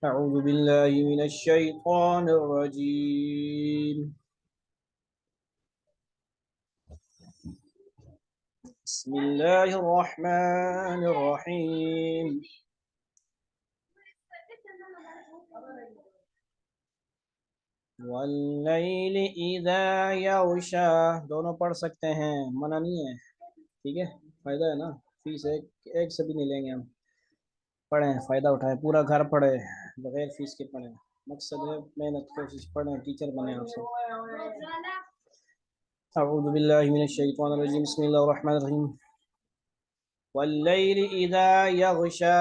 أعوذ بالله من الشيطان الرجيم. بسم الله الرحمن الرحيم. واللیل اذا یغشا دونوں پڑھ سکتے ہیں، منع نہیں ہے، ٹھیک ہے، فائدہ ہے نا، فیس ایک سے بھی نہیں لیں گے ہم، پڑھیں فائدہ اٹھائیں، پورا گھر پڑھے بغیر فیس کے پڑھیں، مقصد ہے محنت کوشش پڑھیں، ٹیچر بنیں آپ سے۔ اعوذ باللہ من الشیطان الرجیم، بسم اللہ الرحمن الرحیم۔ واللیل اذا یغشا،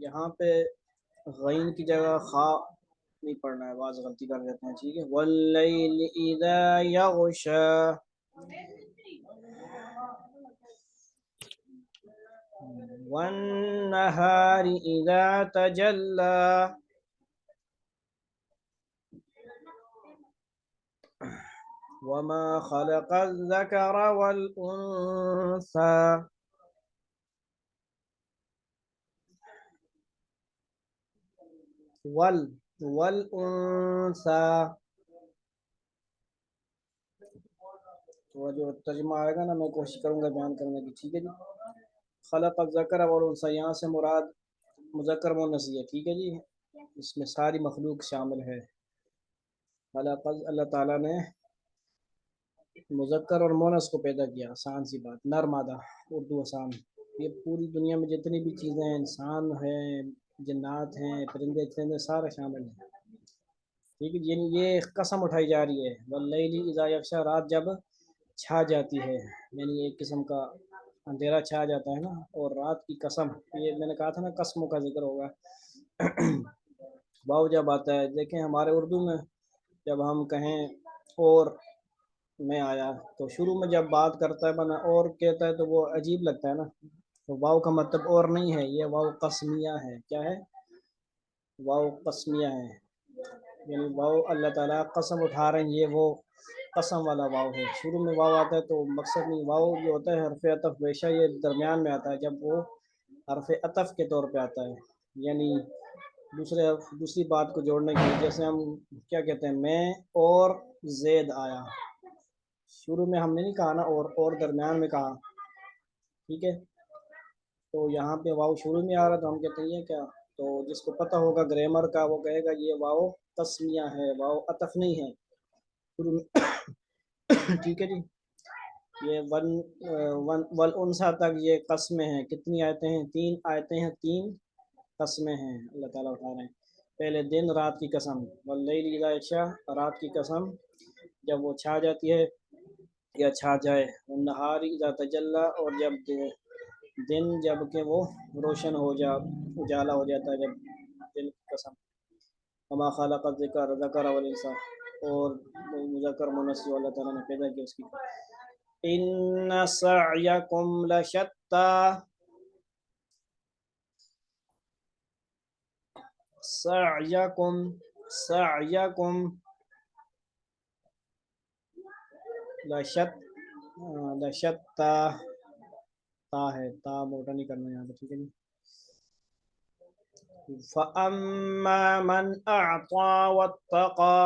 یہاں پہ غین کی جگہ خا نہیں پڑھنا ہے، بعض غلطی کر دیتے ہیں، ٹھیک ہے۔ واللیل اذا یغشا، والنہار اذا تجلی، وما خلق الذکر والانثى، والانثى، تو جو ترجمہ آئے گا نا میں کوشش کروں گا بیان کرنے کی، ٹھیک ہے جی۔ خلق الذکر والانثى، یہاں سے مراد مذکر مؤنث ہے، ٹھیک ہے جی، اس میں ساری مخلوق شامل ہے۔ خلق، اللہ تعالیٰ نے مذکر اور مؤنث کو پیدا کیا، آسان سی بات، نر مادہ، اردو آسان۔ یہ پوری دنیا میں جتنی بھی چیزیں ہیں، انسان ہیں، جنات ہیں، پرندے چرندے، سارے شامل ہیں، ٹھیک ہے، یعنی یہ قسم اٹھائی جا رہی ہے، واللیل اذا یغشا، رات جب چھا جاتی ہے، یعنی ایک قسم کا اندھیرا چھا جاتا ہے نا، اور رات کی قسم، یہ میں نے کہا تھا نا قسموں کا ذکر ہوگا۔ واو جب آتا ہے، دیکھیں ہمارے اردو میں جب ہم کہیں اور میں آیا تو شروع میں جب بات کرتا ہے بنا اور کہتا ہے تو وہ عجیب لگتا ہے نا، تو واو کا مطلب اور نہیں ہے، یہ واو قسمیہ ہے، کیا ہے؟ واو قسمیہ ہے، یعنی واو اللہ تعالیٰ قسم اٹھا رہے ہیں، یہ وہ قسم والا واو ہے۔ شروع میں واو آتا ہے تو مقصد نہیں، واو جو ہوتا ہے حرف عطف، ہمیشہ یہ درمیان میں آتا ہے جب وہ حرف عطف کے طور پہ آتا ہے، یعنی دوسری بات کو جوڑنے کے لیے، جیسے ہم کیا کہتے ہیں، میں اور زید آیا، شروع میں ہم نے نہیں کہا نا، اور درمیان میں کہا، ٹھیک ہے، تو یہاں پہ واو شروع میں آ رہا تو ہم کہتے ہیں یہ کیا، تو جس کو پتہ ہوگا گرامر کا وہ کہے گا یہ واو تسمیہ ہے، واو عطف نہیں ہے شروع میں، ٹھیک ہے جی۔ یہ والانثیٰ تک یہ قسمیں ہیں، کتنی آیتیں ہیں؟ 3 آیتیں ہیں، 3 قسمیں ہیں اللہ تعالیٰ اٹھا رہے ہیں۔ پہلے دن رات کی قسم، واللیل اذا یغشا، رات کی قسم جب وہ چھا جاتی ہے یا چھا جائے، والنہار اذا تجلی، اور جب دن جب کہ وہ روشن ہو اجالا ہو جاتا ہے، جب دن کی قسم، وما خلق الذکر والانثى، اور مذکر مؤنث جو اللہ تعالیٰ نے پیدا کیا اس کی۔ ان سعیکم لشتی، سعیکم لشتی، تا ہے، تا موٹا نہیں کرنا یہاں پہ، ٹھیک ہے جی۔ فَأَمَّا مَنْ أَعْطَى وَاتَّقَى،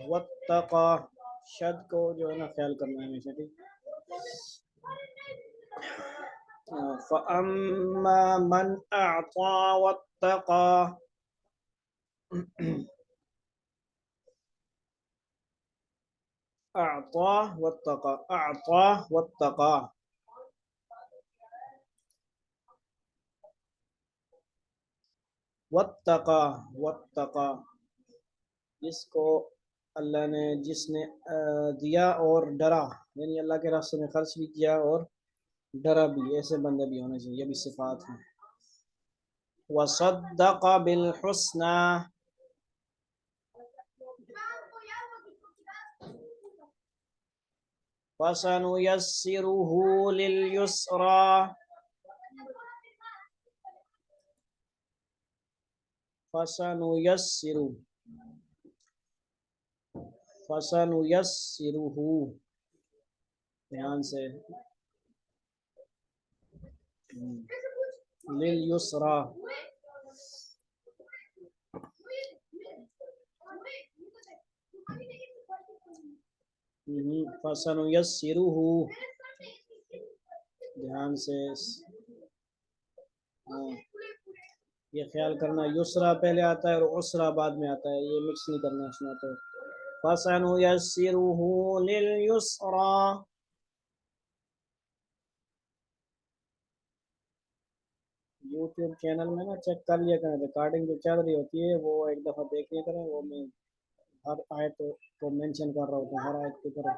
واتقى شد کو جو ہے نا خیال کرنا ہے ہمیشہ، ٹھیک۔ فَأَمَّا مَنْ أَعْطَى وَاتَّقَى، أعطى واتقى، أعطى واتقى، واتقى، جس کو اللہ نے، جس نے دیا اور ڈرا، یعنی اللہ کے راستے میں خرچ بھی کیا اور ڈرا بھی، ایسے بندے بھی ہونے چاہیے، یہ بھی صفات ہیں۔ وصدق بالحسنى، فسنيسره لليسرى، فسنيسر، فَسَنُيَسِّرُهُ دھیان سے لِلْيُسْرَى فَسَنُيَسِّرُهُ دھیان سے یہ خیال کرنا یسرا پہلے آتا ہے اور عسرا بعد میں آتا ہے، یہ مکس نہیں کرنا اس میں. تو فَسَنُيَسِّرُهُ لِلْيُسْرَى یوٹیوب چینل میں نا چیک کر لیا کریں، ریکارڈنگ جو چل رہی ہوتی ہے وہ ایک دفعہ دیکھ لیا کریں، وہ میں ہر آیت کو مینشن کر رہا ہوتا ہوں، ہر آیت کی طرف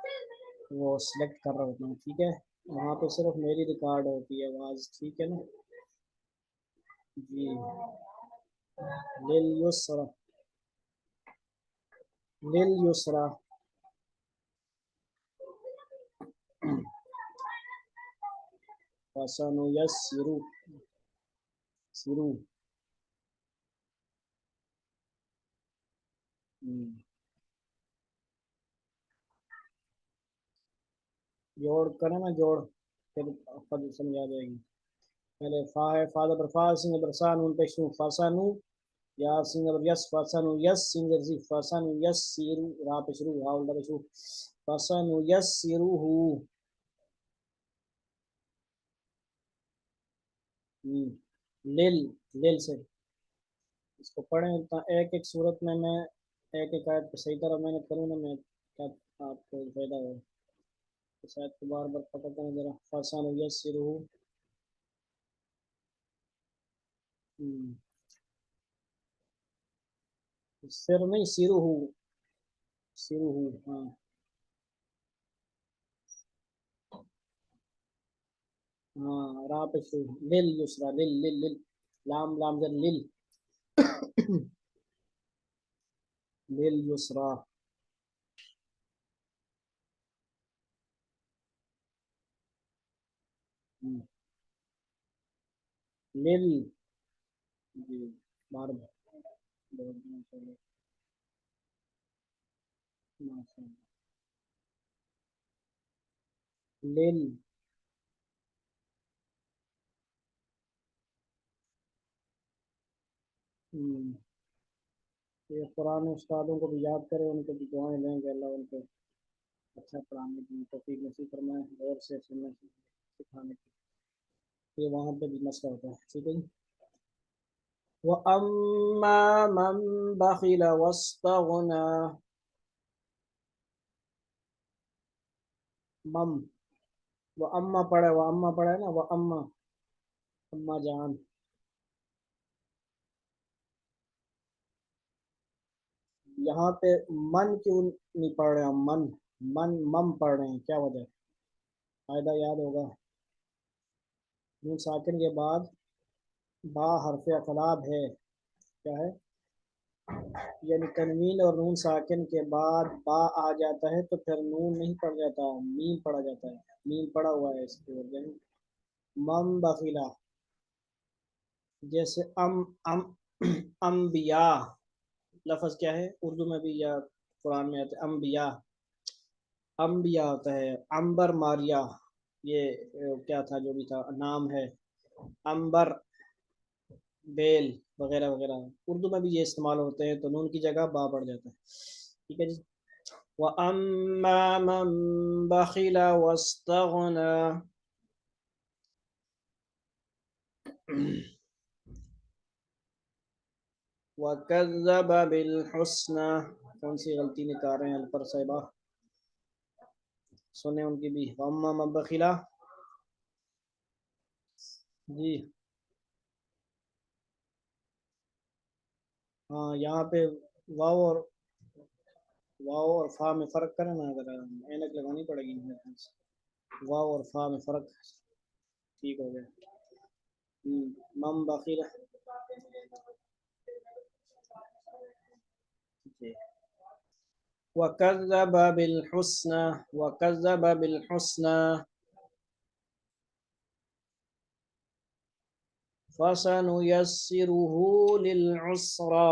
وہ سلیکٹ کر رہا ہوتا ہوں، ٹھیک ہے. وہاں پہ صرف میری ریکارڈ ہوتی ہے آواز، ٹھیک ہے نا جی. لِلْيُسْرَى لِلْيُسْرَى فَسَنُيَسِّرُهُ جوڑ کریں نا، جوڑ پھر خود سمجھا جائے گی. پہلے فا ہے، فا پر فا سنگ سا نون پیشو فاسانو یا سنگ یس فاسانو یس سنگ زی فاسانو یس سیرو را پیشرو ہا الٹا پیشرو فاسانو یس سیرو ہو لل لل سے اس کو پڑھیں. ایک ایک صورت میں ایک ایک آیت کو صحیح طرح محنت کروں نا، میں کیا آپ کو فائدہ ہو. اس آیت کو بار بار پکڑ کریں ذرا. فاسانو یس سیرو ہو سر نہیں سیرو ہو سیرو ہو ہاں ہاں را پہ شو لل یسرا لل لل لل لام لام زر لل لل یسرا لل جی بار بار لل یہ قرآن استادوں کو بھی یاد کرے، ان کو بھی دعائیں لیں گے اللہ ان کو اچھا پڑھانے کی توفیق نصیب فرمائے، غور سے سننے سکھانے کی. یہ وہاں پہ بھی مسئلہ ہوتا ہے، ٹھیک ہے جی. وَأَمَّا مَن بَخِلَ وَاسْتَغْنَى مم وَأَمَّا پڑھے وَأَمَّا پڑھے نا وَأَمَّا اما جان یہاں پہ من کیوں نہیں پڑھ رہے ہم؟ من مم پڑھ رہے ہیں، کیا وجہ ہے؟ قاعدہ یاد ہوگا، نون ساکن کے بعد با حرف اقلاب ہے، کیا ہے؟ یعنی تنوین اور نون ساکن کے بعد با آ جاتا ہے تو پھر نون نہیں پڑھ جاتا، میم پڑھا جاتا ہے. میم پڑھا ہوا ہے اس کی وجہ. مم بخیلا جیسے انبیاء لفظ کیا ہے اردو میں بھی یا قرآن میں آتا ہے انبیاء. انبیاء ہوتا ہے. امبر ماریا یہ کیا تھا جو بھی تھا نام ہے، امبر بیل وغیرہ وغیرہ، اردو میں بھی یہ استعمال ہوتے ہیں تو نون کی جگہ با پڑ جاتا ہے، ٹھیک ہے جی. وَأَمَّا مَن بَخِلَ وَاسْتَغْنَى وَكَذَّبَ بِالْحُسْنَى. کون سی غلطی نکال رہے ہیں الپر صاحبہ، سنیں ان کی بھی. وَأَمَّا مَن بَخِلَ جی ہاں یہاں پہ واو اور فا میں فرق کریں نا، اگر اینک لگانی پڑے گی واو اور فا میں فرق، ٹھیک ہو گیا. مم بخیل وَكَذَّبَ بِالْحُسْنَى وَكَذَّبَ بِالْحُسْنَى فَسَنُيَسِّرُهُ لِلْعُسْرَى.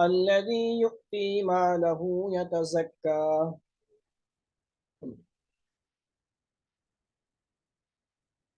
الذي يؤتي ماله يتزكى।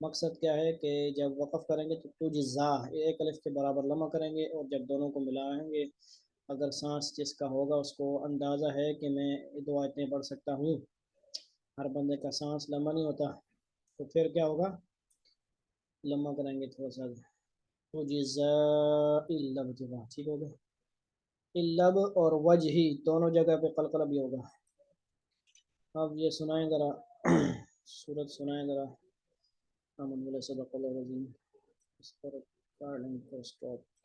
مقصد کیا ہے کہ جب وقف کریں گے تو تجزا ایک الف کے برابر لمع کریں گے، اور جب دونوں کو ملائیں گے، اگر سانس جس کا ہوگا اس کو اندازہ ہے کہ میں دو آیتیں پڑھ سکتا ہوں، ہر بندے کا سانس لمبا نہیں ہوتا، تو پھر کیا ہوگا، لمبا کریں گے تھوڑا سا، تجزا الا ابتغاء، ٹھیک ہوگا، لب اور وجہی دونوں جگہ پہ قلقلہ بھی ہوگا۔ اب یہ سنائیں ذرا سورت سنائیں ذرا، صدق اللہ العظیم، اس پر کار لیں گے، اسٹاپ۔